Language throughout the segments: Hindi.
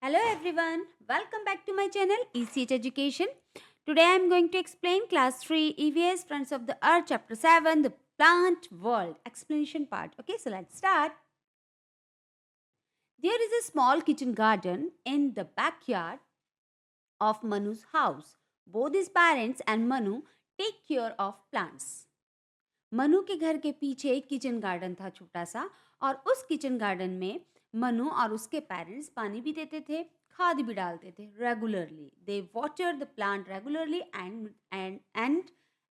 Hello everyone, welcome back to my channel ECH Education. Today I am going to explain class 3 EVS Friends of the Earth chapter 7 the plant world explanation part. Okay, so let's start. There is a small kitchen garden in the backyard of Manu's house. Both his parents and Manu take care of plants. Manu के घर के पीछे एक किचन गार्डन था छोटा सा और उस किचन गार्डन में मनु और उसके पेरेंट्स पानी भी देते थे, खाद भी डालते थे regularly. They water the plant regularly and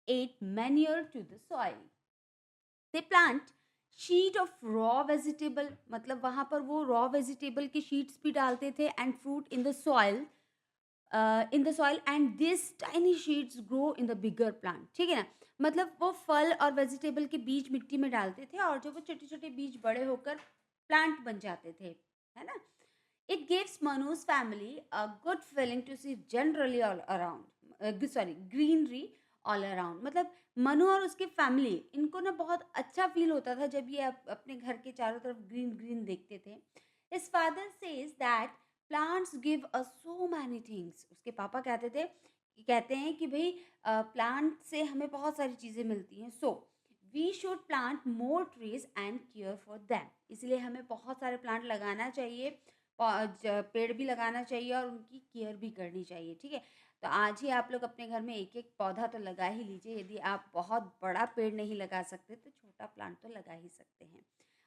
add manure to the soil. They plant seeds of raw vegetable, मतलब वहाँ पर वो रॉ वेजिटेबल की शीट्स भी डालते थे and fruit in the soil and this tiny sheets grow in the bigger plant. ठीक है ना, मतलब वो फल और वेजिटेबल के बीज मिट्टी में डालते थे और जो वो छोटे छोटे बीज बड़े होकर प्लांट बन जाते थे, है ना. It gives Manuj family a good feeling to see generally all around greenery all around. मतलब मनु और उसकी फैमिली इनको ना बहुत अच्छा फील होता था जब ये अपने घर के चारों तरफ ग्रीन ग्रीन देखते थे. His father says that plants give us so many things. उसके पापा कहते हैं कि भाई प्लांट से हमें बहुत सारी चीज़ें मिलती हैं. So we should plant more trees and care for them. इसलिए हमें बहुत सारे प्लांट लगाना चाहिए, पेड़ भी लगाना चाहिए और उनकी केयर भी करनी चाहिए. ठीक है, तो आज ही आप लोग अपने घर में एक एक पौधा तो लगा ही लीजिए. यदि आप बहुत बड़ा पेड़ नहीं लगा सकते तो छोटा प्लांट तो लगा ही सकते हैं.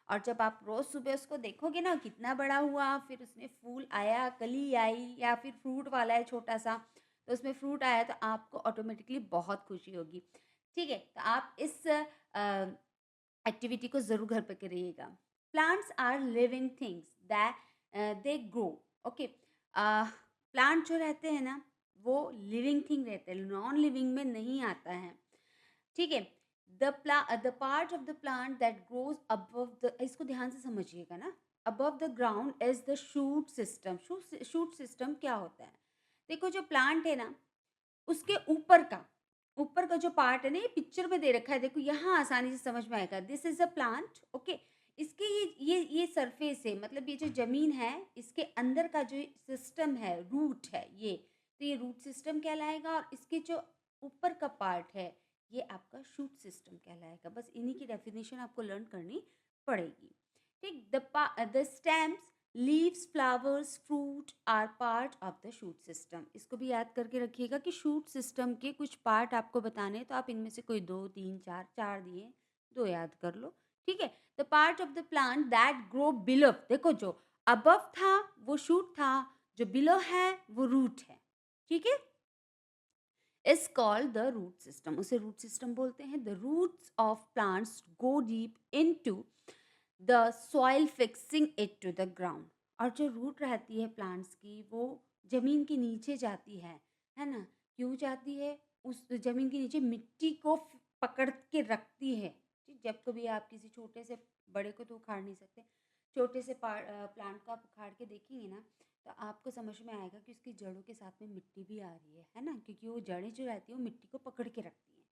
और जब आप रोज़ सुबह उसको देखोगे ना कितना बड़ा हुआ, फिर उसमें फूल आया, कली आई या फिर फ्रूट वाला है छोटा सा, तो उसमें फ्रूट आया तो आपको ऑटोमेटिकली बहुत खुशी होगी. ठीक है, तो आप इस एक्टिविटी को ज़रूर घर पे करिएगा. Plants are living things that they grow. Okay, plant जो रहते हैं ना वो लिविंग थिंग रहते हैं, नॉन लिविंग में नहीं आता है. ठीक है, the part of the plant that grows above the, इसको ध्यान से समझिएगा ना, above the ground is the shoot system. Shoot system क्या होता है? देखो जो प्लांट है ना उसके ऊपर का जो पार्ट है ना, ये पिक्चर में दे रखा है, देखो यहाँ आसानी से समझ में आएगा. This is a plant. Okay, इसके ये सरफेस है, मतलब ये जो जमीन है इसके अंदर का जो सिस्टम है, रूट है ये, तो ये रूट सिस्टम कहलाएगा. और इसके जो ऊपर का पार्ट है ये आपका शूट सिस्टम कहलाएगा. बस इन्हीं की डेफिनेशन आपको लर्न करनी पड़ेगी. ठीक, the stems, leaves, flowers, fruit are part of the shoot system. इसको भी याद करके रखिएगा कि शूट सिस्टम के कुछ पार्ट आपको बताने हैं, तो आप इनमें से कोई दो, तीन, चार, चार दिए, दो याद कर लो. ठीक है, the part of the plant that grow below. देखो जो अबव था वो शूट था, जो बिलो है वो रूट है. ठीक है, is called the root system. उसे रूट सिस्टम बोलते हैं. The roots of plants go deep into the soil fixing it to the ground. और जो रूट रहती है प्लांट्स की वो ज़मीन के नीचे जाती है ना. क्यों जाती है? उस ज़मीन के नीचे मिट्टी को पकड़ के रखती है. ठीक, जब कभी आप किसी छोटे से, बड़े को तो उखाड़ नहीं सकते, छोटे से प्लांट को आप उखाड़ के देखेंगे ना तो आपको समझ में आएगा कि उसकी जड़ों के साथ में मिट्टी भी आ रही है ना, क्योंकि वो जड़ें जो रहती है वो मिट्टी को पकड़ के रखती हैं.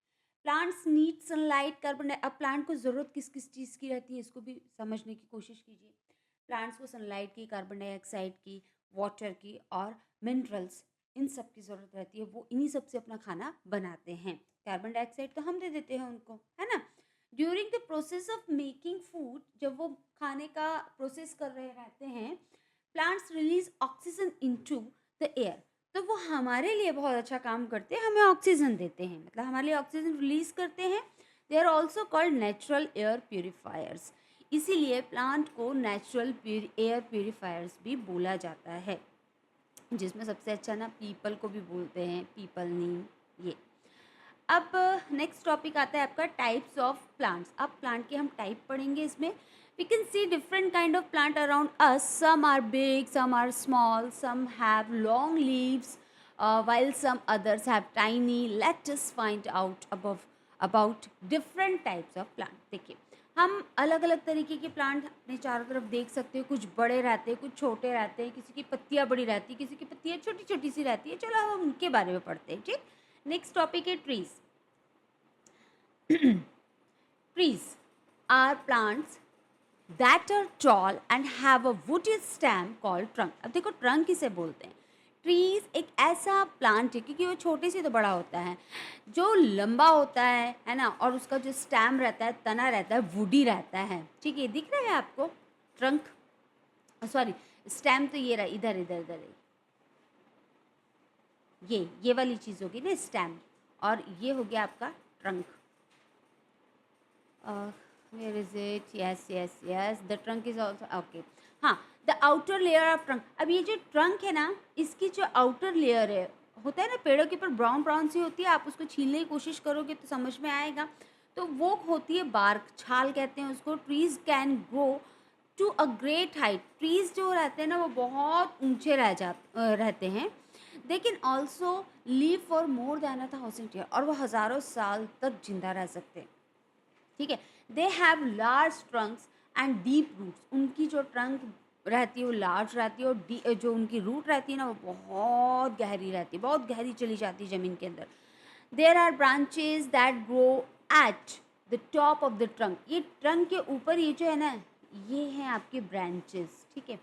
प्लांट्स नीड सनलाइट, कार्बन अब प्लांट को ज़रूरत किस किस चीज़ की रहती है इसको भी समझने की कोशिश कीजिए. प्लांट्स को सनलाइट की, कार्बन डाइऑक्साइड की, वाटर की और मिनरल्स, इन सब की ज़रूरत रहती है. वो इन्हीं सब से अपना खाना बनाते हैं. कार्बन डाइऑक्साइड तो हम दे देते हैं उनको, है ना. During the process of making food, जब वो खाने का प्रोसेस कर रहे रहते हैं, plants release oxygen into the air. तो वो हमारे लिए बहुत अच्छा काम करते हैं, हमें ऑक्सीजन देते हैं, मतलब हमारे लिए ऑक्सीजन रिलीज करते हैं. They are also called natural air purifiers. इसीलिए प्लांट को नेचुरल एयर प्योरीफायर्स भी बोला जाता है, जिसमें सबसे अच्छा ना पीपल को भी बोलते हैं, पीपल, नीम, ये. अब नेक्स्ट टॉपिक आता है आपका टाइप्स ऑफ प्लांट्स. अब प्लांट के हम टाइप पढ़ेंगे. इसमें we can see different kind of plant around us. Some are big, some are small, some have long leaves while some others have tiny. Let us find out about different types of plant. देखिए, हम अलग अलग तरीके के प्लांट अपने चारों तरफ देख सकते हैं. कुछ बड़े रहते हैं, कुछ छोटे रहते हैं, किसी की पत्तियाँ बड़ी रहती है, किसी की पत्तियाँ छोटी छोटी सी रहती है. चलो हम उनके बारे में पढ़ते हैं. ठीक, नेक्स्ट टॉपिक है trees. Trees are plants that are tall and have a woody stem called trunk. अब देखो ट्रंक किसे बोलते हैं। ट्रीज एक ऐसा प्लांट है, क्योंकि वो छोटे से तो बड़ा होता है, जो लंबा होता है ना, और उसका जो स्टेम रहता है, तना रहता है, वुडी रहता है। ठीक है, दिख रहा है आपको ट्रंक, सॉरी स्टेम तो ये रहा, इधर इधर इधर ये वाली चीज़ होगी ना स्टेम, और ये हो गया आपका trunk. Where is it, yes yes yes, the trunk is also okay. हाँ, the outer layer of trunk. अब ये जो ट्रंक है ना, इसकी जो आउटर लेयर है, होता है ना पेड़ों के ऊपर ब्राउन ब्राउन सी होती है, आप उसको छीलने की कोशिश करोगे तो समझ में आएगा। तो वो होती है बार्क, छाल कहते हैं उसको। Trees can grow to a great height. Trees जो रहते हैं ना, वो बहुत ऊंचे रहते हैं। They can also live for more than 1,000 year, और वो हज़ारों साल तक जिंदा रह सकते हैं। ठीक है, they have large trunks and deep roots. उनकी जो ट्रंक रहती है वो लार्ज रहती है, और जो उनकी रूट रहती है ना, वो बहुत गहरी रहती है, बहुत गहरी चली जाती है ज़मीन के अंदर। There are branches that grow at the top of the trunk. ये ट्रंक के ऊपर ये जो है ना, ये हैं आपके ब्रांचेस। ठीक है,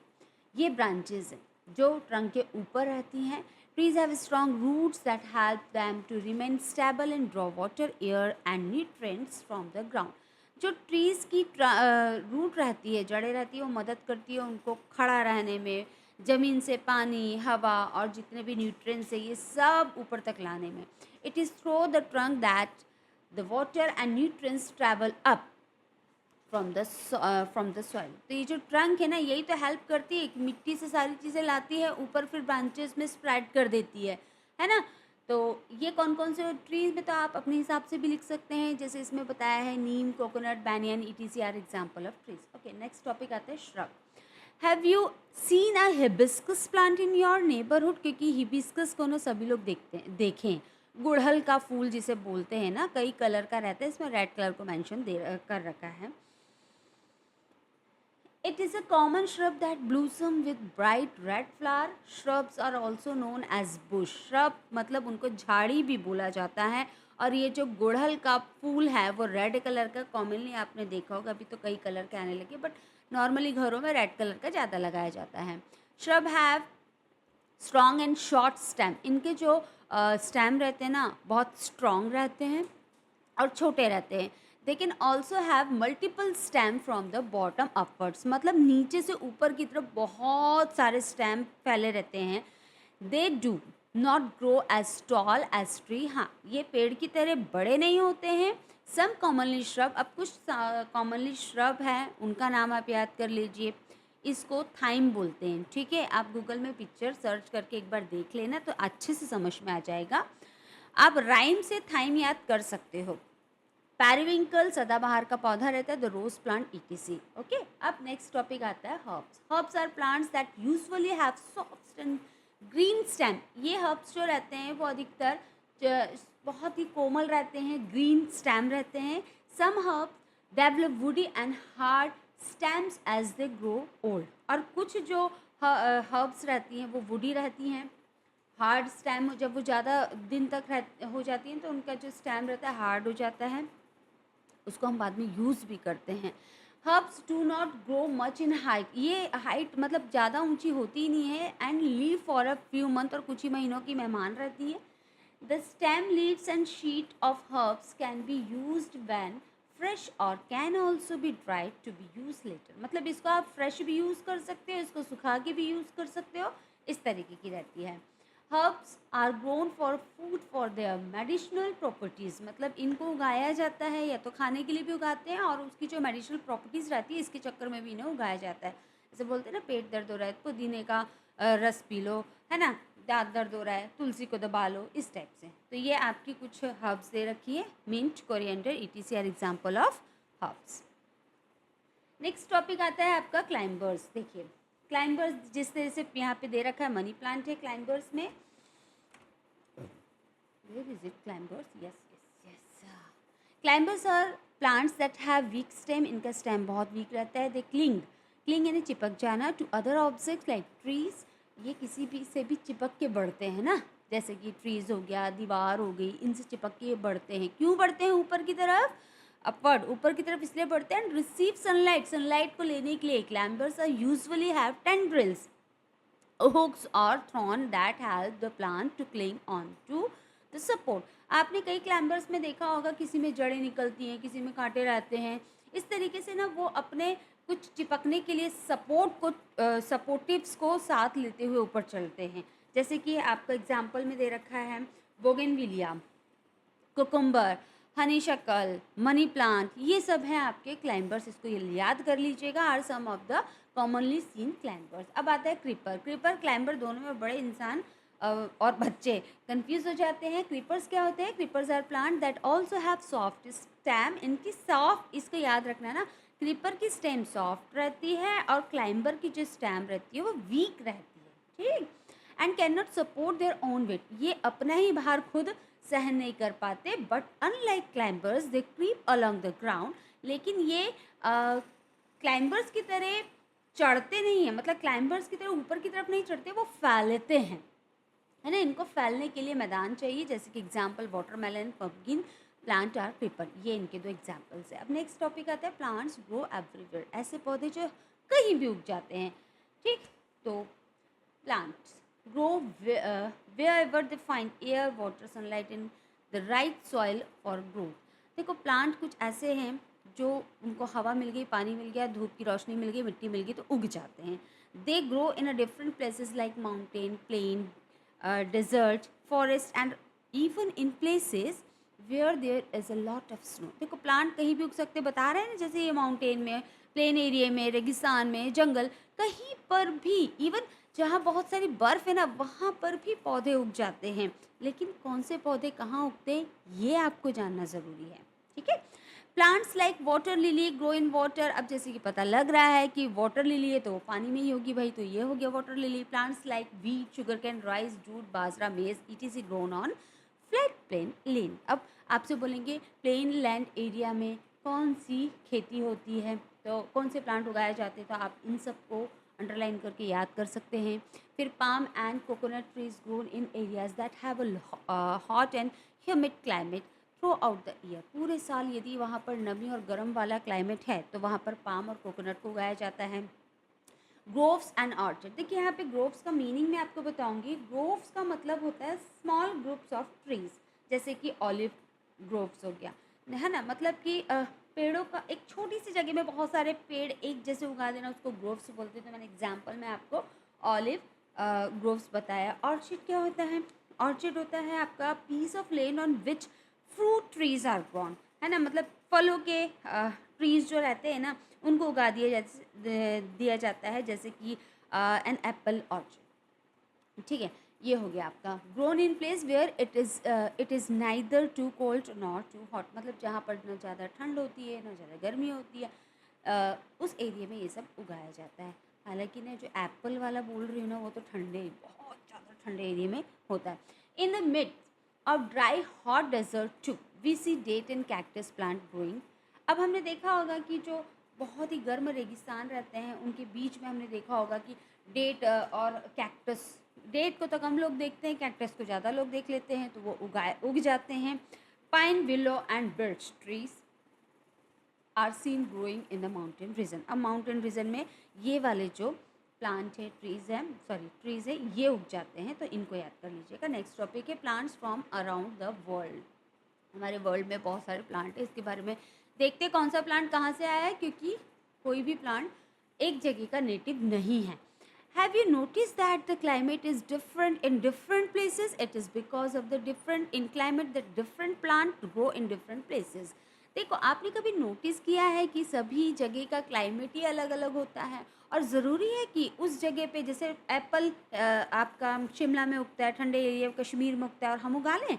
ये ब्रांचेस हैं जो ट्रंक के ऊपर रहती हैं। Trees have strong roots that help them to remain stable and draw water, air and nutrients from the ground. जो ट्रीज़ की रूट रहती है, जड़ें रहती है, वो मदद करती है उनको खड़ा रहने में, ज़मीन से पानी, हवा और जितने भी न्यूट्रिएंट्स है, ये सब ऊपर तक लाने में। It is through the trunk that the water and nutrients travel up from the soil. तो ये जो ट्रंक है ना, यही तो हेल्प करती है कि मिट्टी से सारी चीज़ें लाती है ऊपर, फिर ब्रांचेस में स्प्रेड कर देती है ना। तो ये कौन कौन से ट्रीज में तो आप अपने हिसाब से भी लिख सकते हैं, जैसे इसमें बताया है neem, coconut, banyan, ETC are example of trees. Okay, next topic आता है shrub. Have you seen a hibiscus plant in your neighbourhood? क्योंकि हिबिस्कस को ना सभी लोग देखें, गुड़हल का फूल जिसे बोलते हैं ना, कई कलर का रहता है, इसमें रेड कलर को मेंशन कर रखा है। It is a common shrub that blossom with bright red flower. Shrubs are also known as bush. Shrub मतलब उनको झाड़ी भी बोला जाता है। और ये जो गुड़हल का फूल है वो रेड कलर का, कॉमनली आपने देखा होगा, अभी तो कई कलर के आने लगे, बट नॉर्मली घरों में रेड कलर का ज़्यादा लगाया जाता है। Shrub have strong and short stem. इनके जो स्टेम रहते हैं ना, बहुत स्ट्रॉन्ग रहते हैं और छोटे रहते हैं। They can also have multiple stem from the bottom upwards, मतलब नीचे से ऊपर की तरफ बहुत सारे स्टेम फैले रहते हैं। They do not grow as tall as tree. हाँ, ये पेड़ की तरह बड़े नहीं होते हैं। सम कॉमनली श्रब, अब कुछ कॉमनली श्रब हैं, उनका नाम आप याद कर लीजिए। इसको थाइम बोलते हैं। ठीक है, आप गूगल में पिक्चर सर्च करके एक बार देख लेना तो अच्छे से समझ में आ जाएगा। आप राइम से थाइम याद कर सकते हो। पेरिविंकल सदाबहार का पौधा रहता है, the rose plant ETC. Okay, अब नेक्स्ट टॉपिक आता है herbs. Herbs are plants that usually have soft and green stem. ये हर्ब्स जो रहते हैं वो अधिकतर बहुत ही कोमल रहते हैं, ग्रीन स्टेम रहते हैं। Some herbs develop woody and hard stems as they grow old. और कुछ जो हर्ब्स रहती हैं वो वुडी रहती हैं, हार्ड स्टेम जब वो ज़्यादा दिन तक हो जाती हैं तो उनका जो स्टेम रहता है हार्ड हो जाता है, उसको हम बाद में यूज़ भी करते हैं। Herbs do not grow much in height. ये हाइट मतलब ज़्यादा ऊंची होती ही नहीं है, and live for a few month, और कुछ ही महीनों की मेहमान रहती है। The stem, leaves and seeds of herbs can be used when fresh और can also be dried to be use later. मतलब इसको आप फ्रेश भी यूज़ कर सकते हो, इसको सुखा के भी यूज़ कर सकते हो, इस तरीके की रहती है। Herbs are grown for food for their medicinal properties. मतलब इनको उगाया जाता है, या तो खाने के लिए भी उगाते हैं, और उसकी जो मेडिसिनल प्रॉपर्टीज़ रहती है इसके चक्कर में भी इन्हें उगाया जाता है। जैसे बोलते हैं ना, पेट दर्द हो रहा है तो पुदीने का रस पी लो, है ना, दांत दर्द हो रहा है तुलसी को दबा लो, इस टाइप से। तो ये आपकी कुछ हर्ब्स दे रखी है, mint, coriander, ETC are example of herbs. Next topic आता है आपका क्लाइंबर्स। देखिए, क्लाइंबर्स जिस तरह से यहाँ पे दे रखा है, मनी प्लांट है क्लाइंबर्स में। Where is it? Climbers? Yes, yes, yes. Climbers are plants that have weak stem. इनका stem बहुत weak रहता है। They cling यानी चिपक जाना to other objects like trees. ये किसी भी से भी चिपक के बढ़ते हैं ना, जैसे कि ट्रीज हो गया, दीवार हो गई, इनसे चिपक के ये बढ़ते हैं। क्यों बढ़ते हैं ऊपर की तरफ? अपवर्ड ऊपर की तरफ इसलिए बढ़ते हैं, एंड रिसीव सनलाइट, सनलाइट को लेने के लिए climbers are usually have tendrils, hooks or thorn that help the plant to cling on to the support. आपने कई क्लाइंबर्स में देखा होगा, किसी में जड़ें निकलती हैं, किसी में कांटे रहते हैं। इस तरीके से ना वो अपने कुछ चिपकने के लिए सपोर्ट को सपोर्टिव्स को साथ लेते हुए ऊपर चलते हैं। जैसे कि आपका एग्जाम्पल में दे रखा है बोगेनविलिया, कुकुम्बर, हनी शक्ल, मनी प्लांट, ये सब हैं आपके क्लाइंबर्स। इसको ये याद कर लीजिएगा, are some of the commonly seen climbers. अब आता है क्रीपर। क्रीपर क्लाइंबर दोनों में बड़े इंसान और बच्चे कंफ्यूज हो जाते हैं। क्रीपर्स क्या होते हैं? Creepers are plant that also have soft stem. इनकी सॉफ्ट, इसको याद रखना है ना, क्रीपर की स्टेम सॉफ्ट रहती है और क्लाइंबर की जो स्टेम रहती है वो वीक रहती है, ठीक, and can not support their own weight. ये अपना ही भार खुद सहन नहीं कर पाते, but unlike climbers they creep along the ground. लेकिन ये क्लाइंबर्स की तरह चढ़ते नहीं हैं, मतलब क्लाइंबर्स की तरह ऊपर की तरफ नहीं चढ़ते, वो फैलते हैं, है ना। इनको फैलने के लिए मैदान चाहिए, जैसे कि example watermelon, pumpkin plant are creeper. ये इनके दो एग्जाम्पल्स है। अब नेक्स्ट टॉपिक आता है प्लांट्स ग्रो एवरीवेयर। ऐसे पौधे जो कहीं भी उग जाते हैं, ठीक। तो plants grow wherever they find air, water, sunlight in the right soil for growth. देखो प्लांट कुछ ऐसे हैं जो उनको हवा मिल गई, पानी मिल गया, धूप की रोशनी मिल गई, मिट्टी मिल गई तो उग जाते हैं। They grow in a different places like mountain, plain, desert, forest and even in places where there is a lot of snow. देखो प्लांट कहीं भी उग सकते, बता रहे हैं ना, जैसे ये माउंटेन में, प्लेन एरिया में, रेगिस्तान में, जंगल, कहीं पर भी, इवन जहाँ बहुत सारी बर्फ़ है ना, वहाँ पर भी पौधे उग जाते हैं। लेकिन कौन से पौधे कहाँ उगते हैं, ये आपको जानना ज़रूरी है, ठीक है। Plants like water lily grow in water. अब जैसे कि पता लग रहा है कि वाटर लिली है तो वो पानी में ही होगी भाई, तो ये हो गया water lily. Plants like wheat, sugar cane, rice, jute, bajra, maize, ETC grown on flat plain land. अब आपसे बोलेंगे प्लेन लैंड एरिया में कौन सी खेती होती है, तो कौन से प्लांट उगाए जाते हैं, तो आप इन सबको अंडरलाइन करके याद कर सकते हैं। फिर palm and coconut trees grown in areas that have a hot and humid climate through out the year. पूरे साल यदि वहाँ पर नमी और गर्म वाला क्लाइमेट है तो वहाँ पर पाम और कोकोनट को उगाया जाता है। Groves and orchard. देखिए यहाँ पे ग्रोव्स का मीनिंग मैं आपको बताऊंगी। ग्रोव्स का मतलब होता है स्मॉल ग्रुप्स ऑफ ट्रीज, जैसे कि ऑलिव ग्रोव्स हो गया, है ना, मतलब कि पेड़ों का एक छोटी सी जगह में बहुत सारे पेड़ एक जैसे उगा देना, उसको ग्रोव्स बोलते हैं। तो मैंने एग्जाम्पल में आपको ऑलिव ग्रोव्स बताया। ऑर्चिड क्या होता है? ऑर्चिड होता है आपका piece of land on which fruit trees are grown, है ना, मतलब फलों के ट्रीज जो रहते हैं ना, उनको उगा दिया जाता है, जैसे कि एन एप्पल ऑर्चर्ड, ठीक है। ये हो गया आपका grown in place where it is neither too cold not too hot, मतलब जहाँ पर न ज़्यादा ठंड होती है न ज़्यादा गर्मी होती है, उस एरिया में ये सब उगाया जाता है। हालांकि ना जो एप्पल वाला बोल रही हूँ ना, वो तो ठंडे, बहुत ज़्यादा ठंडे एरिया में होता है। In the mid of dry hot desert too we see date and cactus plant growing. अब हमने देखा होगा कि जो बहुत ही गर्म रेगिस्तान रहते हैं उनके बीच में हमने देखा होगा कि डेट और कैक्टस, डेट को तो कम लोग देखते हैं, कैक्टस को ज़्यादा लोग देख लेते हैं, तो वो उग जाते हैं। Pine, willow and birch trees are seen growing in the mountain region. अब माउंटेन रीजन में ये वाले जो प्लांट है, ट्रीज है, ये उग जाते हैं, तो इनको याद कर लीजिएगा। नेक्स्ट टॉपिक है plants from around the world. हमारे वर्ल्ड में बहुत सारे प्लांट है, इसके बारे में देखते हैं कौन सा प्लांट कहाँ से आया है, क्योंकि कोई भी प्लांट एक जगह का नेटिव नहीं है। Have you noticed that the climate is different in different places? It is because of the different in climate that different plant grow in different places. देखो आपने कभी नोटिस किया है कि सभी जगह का क्लाइमेट ही अलग अलग होता है, और ज़रूरी है कि उस जगह पे, जैसे एप्पल आपका शिमला में उगता है, ठंडे एरिया कश्मीर में उगता है, और हम उगा लें,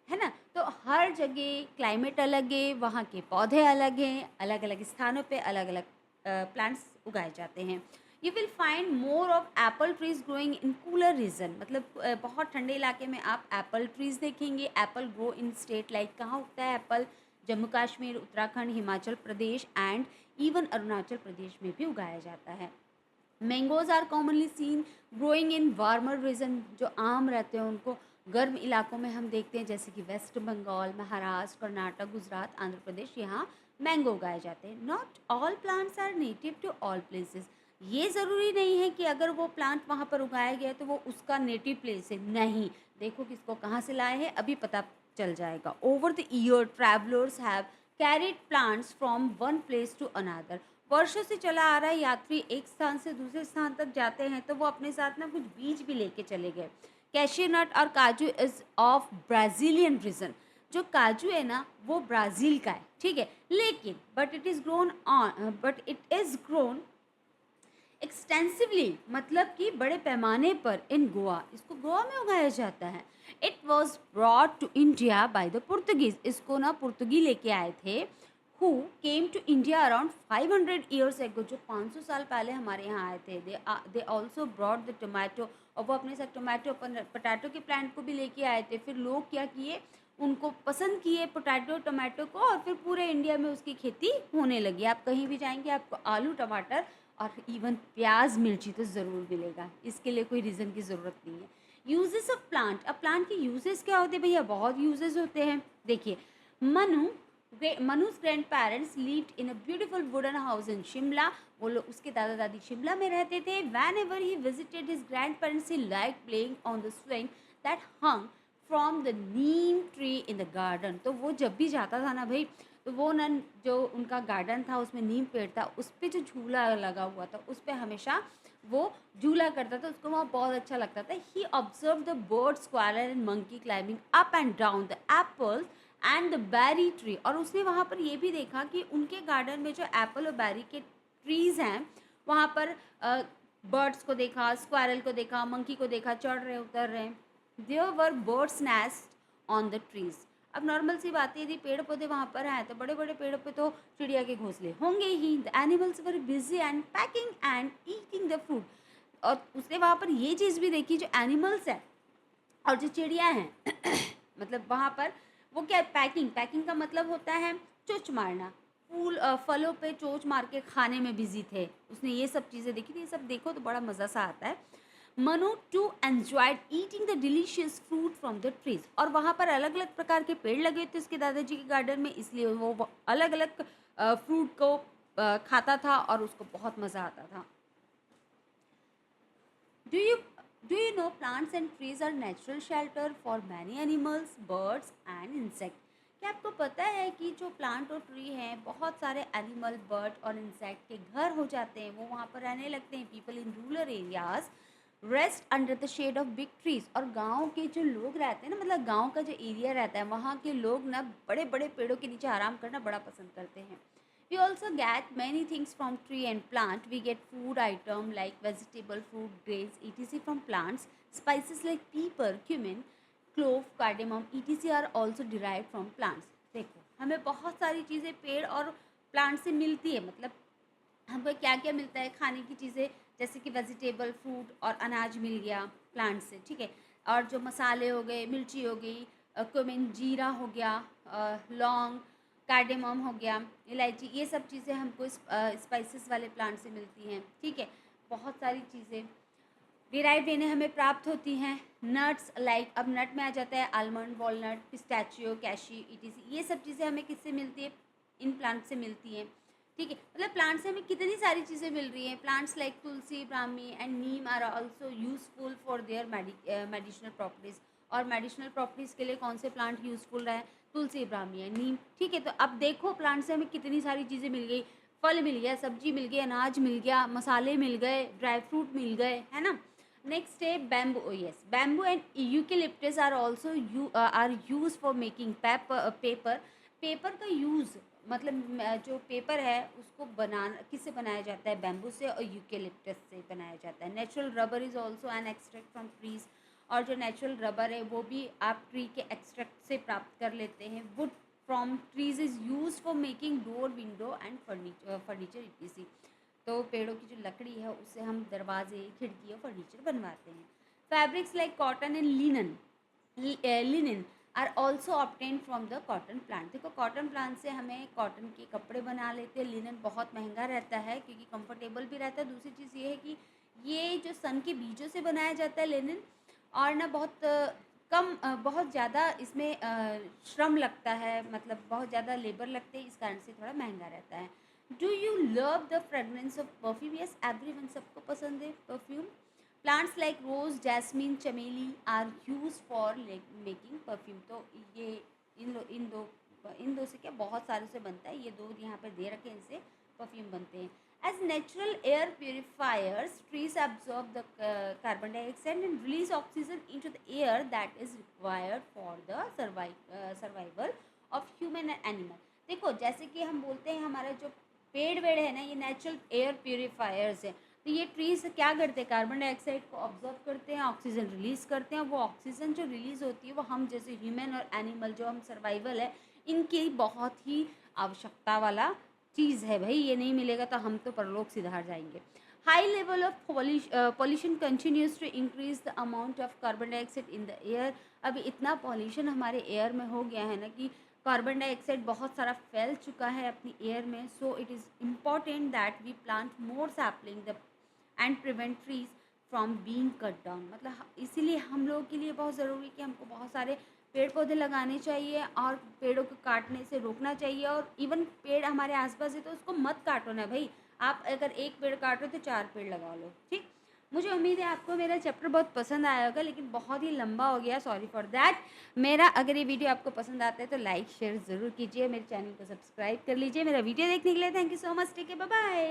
है ना। तो हर जगह क्लाइमेट अलग है, वहाँ के पौधे अलग हैं, अलग अलग स्थानों पे अलग अलग प्लांट्स उगाए जाते हैं। You will find more of apple trees growing in cooler region, मतलब बहुत ठंडे इलाके में आप एप्पल ट्रीज देखेंगे। Apple grow in state like, कहाँ उगता है apple? Jammu Kashmir, Uttarakhand, Himachal Pradesh and even Arunachal Pradesh में भी उगाया जाता है। Mangoes are commonly seen growing in warmer region. जो आम रहते हैं उनको गर्म इलाकों में हम देखते हैं, जैसे कि वेस्ट बंगाल, महाराष्ट्र, कर्नाटक, गुजरात, आंध्र प्रदेश, यहाँ मैंगो उगाए जाते हैं। Not all plants are native to all places. ये ज़रूरी नहीं है कि अगर वो प्लांट वहाँ पर उगाया गया है तो वो उसका नेटिव प्लेस है, नहीं। देखो किसको कहाँ से लाए हैं अभी पता चल जाएगा। Over the year travellers have carried plants from one place to another. वर्षों से चला आ रहा है, यात्री एक स्थान से दूसरे स्थान तक जाते हैं तो वो अपने साथ ना कुछ बीज भी लेके चले गए। कैशियो नट और काजू इज ऑफ ब्राज़ीलियन रीजन। जो काजू है ना वो ब्राज़ील का है, ठीक है, लेकिन but it is grown extensively, मतलब कि बड़े पैमाने पर इन गोवा, इसको गोवा में उगाया जाता है। It was brought to India by the Portuguese. इसको ना पुर्तगी लेके आए थे, who came to India around 500 years ago, जो 500 साल पहले हमारे यहाँ आए थे। They also brought the tomato, और वो अपने साथ टोमेटो पोटैटो के प्लांट को भी लेके आए थे। फिर लोग क्या किए, उनको पसंद किए पोटैटो टोमेटो को, और फिर पूरे इंडिया में उसकी खेती होने लगी। आप कहीं भी जाएंगे आपको आलू टमाटर और इवन प्याज मिर्ची तो ज़रूर मिलेगा, इसके लिए कोई रीज़न की ज़रूरत नहीं है। यूजेस ऑफ प्लांट, अब प्लांट के यूजेस क्या होते हैं भैया, बहुत यूजेस होते हैं। देखिए, Manu Manuj grandparents lived in a beautiful wooden house in Shimla. वो लोग, उसके दादा दादी शिमला में रहते थे। Whenever he visited his grandparents he like playing on the swing that hung from the neem tree in the garden. तो वो जब भी जाता था ना भाई, तो वो ना जो उनका गार्डन था उसमें नीम पेड़ था, उस पर जो झूला लगा हुआ था उस पर हमेशा वो झूला करता था, उसको वहाँ बहुत अच्छा लगता था। He observe the bird squirrel and monkey climbing up and down the apples and the berry tree. और उसने वहाँ पर ये भी देखा कि उनके गार्डन में जो एप्पल और बेरी के ट्रीज़ हैं वहाँ पर बर्ड्स को देखा, स्क्वारल को देखा, मंकी को देखा, चढ़ रहे उतर रहे। There were birds nest on the trees. अब नॉर्मल सी बात है, यदि पेड़ पौधे वहाँ पर हैं तो बड़े बड़े पेड़ों पे तो चिड़िया के घोंसले होंगे ही। The animals were busy and pecking and eating the fruit. और उसने वहाँ पर ये चीज़ भी देखी, जो एनिमल्स हैं और जो चिड़िया हैं मतलब वहाँ पर वो क्या, पैकिंग, पैकिंग का मतलब होता है चोंच मारना। फलों पे चोंच मार के खाने में बिजी थे। उसने ये सब चीज़ें देखी थी। ये सब देखो तो बड़ा मज़ा सा आता है। Manu too enjoyed eating the delicious fruit from the trees. और वहाँ पर अलग अलग प्रकार के पेड़ लगे थे उसके दादाजी के गार्डन में, इसलिए वो अलग अलग फ्रूट को खाता था और उसको बहुत मज़ा आता था। Do you do you know plants and trees are natural shelter for many animals, birds and insect. क्या आपको पता है कि जो प्लांट और ट्री हैं, बहुत सारे एनिमल, बर्ड और इंसेक्ट के घर हो जाते हैं, वो वहाँ पर रहने लगते हैं। People in rural areas rest under the shade of big trees. और गांव के जो लोग रहते हैं ना, मतलब गांव का जो एरिया रहता है, वहाँ के लोग ना बड़े बड़े पेड़ों के नीचे आराम करना बड़ा पसंद करते हैं। We also get many things from tree and plant. We get food item like vegetable, fruit, grains, etc. from plants. Spices like pepper, cumin, clove, cardamom, etc. are also derived from plants. देखो, हमें बहुत सारी चीज़ें पेड़ और प्लांट से मिलती है। मतलब हमको क्या क्या मिलता है खाने की चीज़ें, जैसे कि वेजिटेबल, फ्रूट और अनाज मिल गया प्लांट से, ठीक है। और जो मसाले हो गए, मिर्ची हो गई, क्यूमिन, जीरा हो गया, लौंग, कार्डेमम हो गया, इलायची, ये सब चीज़ें हमको स्पाइसेस वाले प्लांट से मिलती हैं, ठीक है। बहुत सारी चीज़ें डिराइव इन्हें हमें प्राप्त होती हैं। नट्स लाइक, अब नट में आ जाता है आलमंड, वॉलनट, पिस्ताचियो, कैशी, ईटीसी। ये सब चीज़ें हमें किससे मिलती है, इन प्लांट से मिलती हैं, ठीक है। मतलब प्लांट से हमें कितनी सारी चीज़ें मिल रही हैं। Plants like tulsi, brahmi and neem are also useful for their medicinal properties. और मेडिसिनल प्रॉपर्टीज़ के लिए कौन से प्लांट यूजफुल रहे, तुलसी, ब्राह्मी एंड नीम, ठीक है। तो अब देखो प्लांट से हमें कितनी सारी चीज़ें मिल गई, फल मिल गया, सब्जी मिल गई, अनाज मिल गया, मसाले मिल गए, ड्राई फ्रूट मिल गए, है ना। नेक्स्ट है bamboo. Oh yes, bamboo and eucalyptus are also are use for making paper. Paper का यूज़, मतलब जो पेपर है उसको बनाना किससे बनाया जाता है, बैम्बू से और यूकेलिप्टस से बनाया जाता है। Natural rubber is also an extract from trees. और जो नेचुरल रबर है वो भी आप ट्री के एक्सट्रैक्ट से प्राप्त कर लेते हैं। Wood from trees is use for making door, window and furniture etc.. तो पेड़ों की जो लकड़ी है उससे हम दरवाजे, खिड़की और फर्नीचर बनवाते हैं। Fabrics like cotton and linen are also obtain from the cotton plant. देखो कॉटन प्लांट से हमें कॉटन के कपड़े बना लेते हैं। लिनन बहुत महंगा रहता है क्योंकि कंफर्टेबल भी रहता है। दूसरी चीज़ ये है कि ये जो सन के बीजों से बनाया जाता है लिनन, और ना बहुत बहुत ज़्यादा इसमें श्रम लगता है, मतलब बहुत ज़्यादा लेबर लगते हैं, इस कारण से थोड़ा महँगा रहता है। Do you love the fragrance of perfume? Yes, everyone, सबको पसंद है perfume. Plants like rose, jasmine, chameli are used for making perfume. तो ये इन दो से क्या, बहुत सारों से बनता है, ये 2 यहाँ पर दे रखे हैं, इनसे परफ्यूम बनते हैं। As natural air purifiers, trees absorb the carbon dioxide and release oxygen into the air that is required for the survival of human and animal. देखो, जैसे कि हम बोलते हैं हमारा जो पेड़ वेड़ है ना, ये नेचुरल एयर प्योरीफायर्स है। तो ये ट्रीज क्या करते हैं, कार्बन डाइऑक्साइड को ऑब्जर्व करते हैं, ऑक्सीजन रिलीज करते हैं, और वो ऑक्सीजन जो रिलीज होती है वो हम जैसे ह्यूमन और एनिमल जो हम सर्वाइवल है, इनकी बहुत ही आवश्यकता वाला चीज़ है भाई। ये नहीं मिलेगा तो हम तो परलोक सिधार जाएंगे। High level of pollution continues to increase the amount of carbon dioxide in the air. अभी इतना पॉल्यूशन हमारे एयर में हो गया है ना कि कार्बन डाइऑक्साइड बहुत सारा फैल चुका है अपनी एयर में। So it is important that we plant more sapling the and prevent trees from being cut down. मतलब इसीलिए हम लोगों के लिए बहुत ज़रूरी है कि हमको बहुत सारे पेड़ पौधे लगाने चाहिए और पेड़ों को काटने से रोकना चाहिए। और इवन पेड़ हमारे आसपास है तो उसको मत काटो ना भाई। आप अगर एक पेड़ काट रहे हो तो 4 पेड़ लगा लो, ठीक। मुझे उम्मीद है आपको मेरा चैप्टर बहुत पसंद आया होगा, लेकिन बहुत ही लंबा हो गया, सॉरी फॉर दैट। मेरा अगर ये वीडियो आपको पसंद आता है तो लाइक शेयर ज़रूर कीजिए, मेरे चैनल को सब्सक्राइब कर लीजिए। मेरा वीडियो देखने के लिए thank you so much, take care, bye bye.